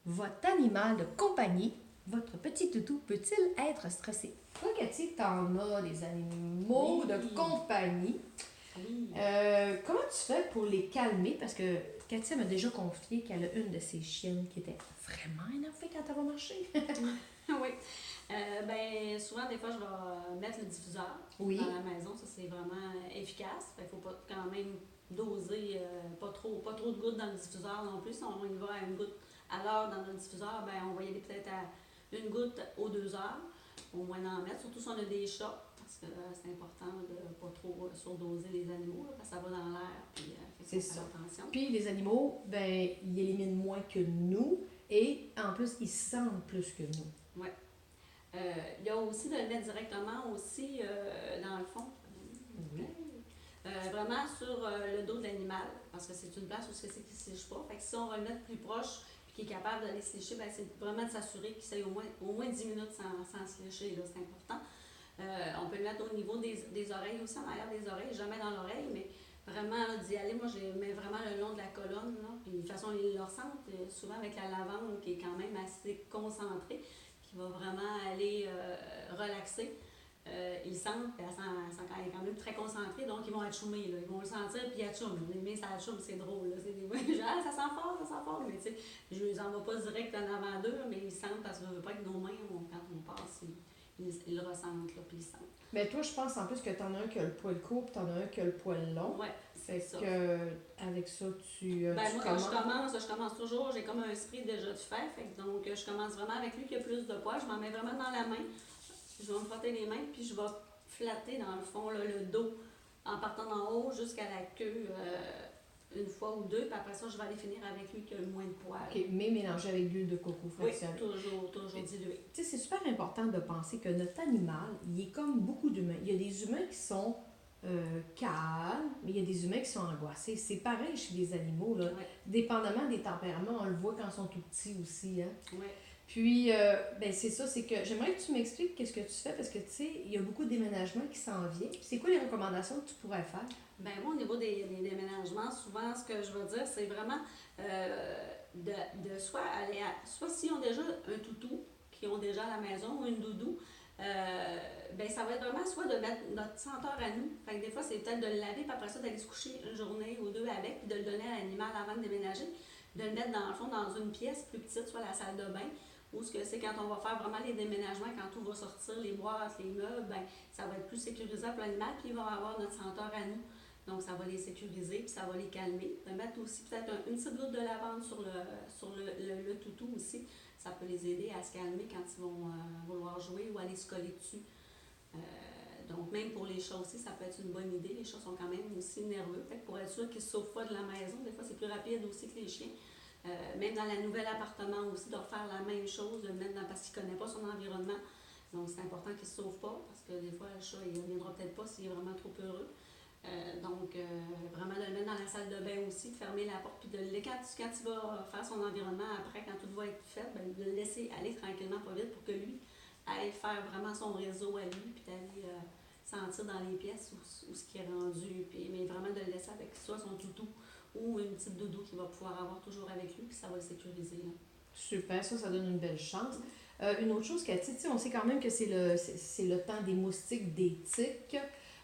votre animal de compagnie, votre petit toutou, peut-il être stressé? Toi, Cathy, t'en as des animaux de compagnie. Oui. Comment tu fais pour les calmer? Parce que Cathy m'a déjà confié qu'elle a une de ses chiennes qui était vraiment énervée quand elle va marcher. Oui. Souvent, des fois, je vais mettre le diffuseur Oui. dans la maison. Ça, c'est vraiment efficace. Il ne faut pas quand même doser pas trop de gouttes dans le diffuseur non plus. Si on y va à une goutte à l'heure dans le diffuseur, on va y aller peut-être à une goutte aux 2 heures. Au moins d'en mettre, surtout si on a des chats, parce que c'est important de ne pas trop surdoser les animaux, là, parce que ça va dans l'air, puis C'est faut ça. faire attention. Puis les animaux, ils éliminent moins que nous et en plus, ils sentent plus que nous. Oui. Il y a aussi de le mettre directement aussi dans le fond. Oui. Vraiment sur le dos de l'animal, parce que c'est une place où c'est qu'il ne se lèche pas. Fait que si on va le mettre plus proche et qu'il est capable d'aller se lécher, c'est vraiment de s'assurer qu'il s'aille au moins 10 minutes sans se lécher. Là, c'est important. On peut le mettre au niveau des oreilles aussi, en arrière des oreilles, jamais dans l'oreille, mais vraiment d'y aller. Moi, je mets vraiment le long de la colonne. Là, puis de toute façon, ils le ressentent souvent avec la lavande qui est quand même assez concentrée, qui va vraiment aller relaxer. Ils sentent, puis elle est quand même très concentrée, donc ils vont atchoumer, là. Ils vont le sentir, puis ils atchoument. Les mains, ça atchoume, c'est drôle, là. C'est des gens, ça sent fort, mais tu sais, je les envoie pas direct en avant d'eux, mais ils sentent, parce que je veux pas que nos mains, quand on passe, ils le ressentent, là, puis ils sentent. Mais toi, je pense en plus que t'en as un qui a le poil court, puis t'en as un qui a le poil long. Ouais, fait ça. que avec ça, tu moi, quand commences. je commence toujours, j'ai comme un esprit déjà de faire, donc je commence vraiment avec lui qui a plus de poids, je m'en mets vraiment dans la main. Je vais me frotter les mains, puis je vais flatter dans le fond là, le dos en partant d'en haut jusqu'à la queue une fois ou deux, puis après ça, je vais aller finir avec lui qui a le moins de poils. OK, mais mélangé avec l'huile de coco fractionnée. Oui, toujours dilué. Tu sais, c'est super important de penser que notre animal, il est comme beaucoup d'humains. Il y a des humains qui sont calmes, mais il y a des humains qui sont angoissés. C'est pareil chez les animaux, là. Ouais. Dépendamment des tempéraments, on le voit quand ils sont tout petits aussi, hein. Ouais. Puis, c'est ça, c'est que j'aimerais que tu m'expliques qu'est-ce que tu fais parce que, tu sais, il y a beaucoup de déménagements qui s'en viennent. C'est quoi les recommandations que tu pourrais faire? Moi, au niveau des déménagements, souvent, ce que je veux dire, c'est vraiment de soit aller soit s'ils ont déjà un toutou, qui ont déjà à la maison, ou une doudou, ça va être vraiment soit de mettre notre senteur à nous. Fait que des fois, c'est peut-être de le laver, puis après ça, d'aller se coucher une journée ou deux avec, puis de le donner à l'animal avant de déménager. De le mettre dans le fond dans une pièce plus petite, soit la salle de bain, ou ce que c'est quand on va faire vraiment les déménagements, quand tout va sortir, les boîtes, les meubles, ça va être plus sécurisant pour l'animal, puis il va avoir notre senteur à nous. Donc, ça va les sécuriser, puis ça va les calmer. De mettre aussi peut-être une petite goutte de lavande sur le toutou aussi. Ça peut les aider à se calmer quand ils vont vouloir jouer ou aller se coller dessus. Donc, même pour les chats aussi, ça peut être une bonne idée. Les chats sont quand même aussi nerveux. Fait que pour être sûr qu'ils ne se sauvent pas de la maison, des fois, c'est plus rapide aussi que les chiens. Même dans le nouvel appartement aussi, de refaire la même chose, de le mettre parce qu'il ne connaît pas son environnement. Donc, c'est important qu'il ne se sauve pas, parce que des fois, le chat, il ne viendra peut-être pas s'il est vraiment trop heureux. Vraiment de le mettre dans la salle de bain aussi, de fermer la porte, puis quand il va faire son environnement après, quand tout va être fait, de le laisser aller tranquillement, pas vite, pour que lui aille faire vraiment son réseau à lui, puis d'aller sentir dans les pièces où ce qui est rendu, mais vraiment de le laisser avec soit son toutou ou une petite doudou qu'il va pouvoir avoir toujours avec lui, puis ça va le sécuriser. Là. Super, ça donne une belle chance. Une autre chose, Cathy, on sait quand même que c'est le temps des moustiques, des tiques.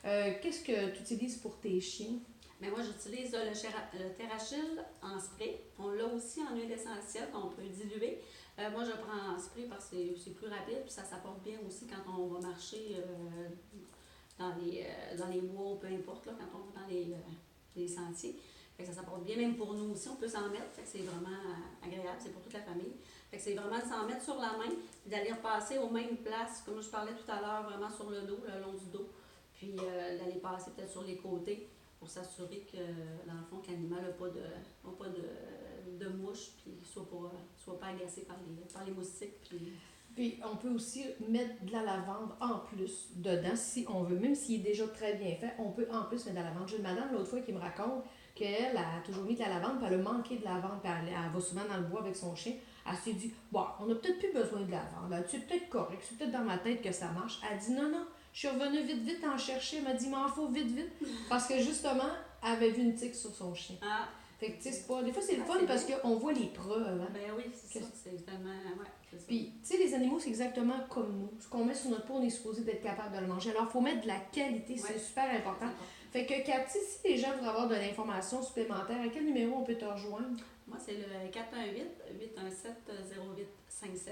Qu'est-ce que tu utilises pour tes chiens? Moi, j'utilise le Terrachil en spray. On l'a aussi en huile essentielle qu'on peut diluer. Moi, je prends en spray parce que c'est plus rapide, puis ça s'apporte bien aussi quand on va marcher dans les bois ou peu importe, là, quand on va dans les sentiers. Fait que ça s'apporte bien, même pour nous aussi, on peut s'en mettre. Fait que c'est vraiment agréable, c'est pour toute la famille. Fait que c'est vraiment de s'en mettre sur la main, puis d'aller repasser aux mêmes places, comme je parlais tout à l'heure, vraiment sur le dos, le long du dos. Puis d'aller passer peut-être sur les côtés pour s'assurer que, dans le fond, que l'animal n'a pas de mouches, puis soit pas agacé par les moustiques. Puis on peut aussi mettre de la lavande en plus dedans si on veut, même s'il est déjà très bien fait, on peut en plus mettre de la lavande. J'ai une madame l'autre fois qui me raconte qu'elle a toujours mis de la lavande, puis elle a manqué de lavande, puis elle va souvent dans le bois avec son chien. Elle s'est dit, bon, on n'a peut-être plus besoin de lavande, c'est peut-être correct, c'est peut-être dans ma tête que ça marche. Elle dit, non, je suis revenue vite en chercher. Elle m'a dit, m'en faut vite. Parce que justement, elle avait vu une tique sur son chien. Ah. Fait que, tu sais, c'est pas. Des fois, c'est le fun parce qu'on voit les preuves. Hein? Oui, c'est ça. C'est tellement. Ouais, c'est ça. Puis, tu sais, les animaux, c'est exactement comme nous. Ce qu'on met sur notre peau, on est supposé d'être capable de le manger. Alors, il faut mettre de la qualité, c'est super important. Fait que, Cathy, si les gens voudraient avoir de l'information supplémentaire, à quel numéro on peut te rejoindre? Moi, c'est le 418-817-0857.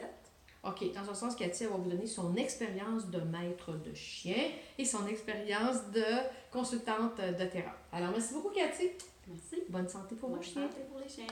OK, dans ce sens, Cathy, elle va vous donner son expérience de maître de chien et son expérience de consultante de terrain. Alors, merci beaucoup, Cathy. Merci. Bonne santé pour vos Bonne chiens. santé pour les chiens.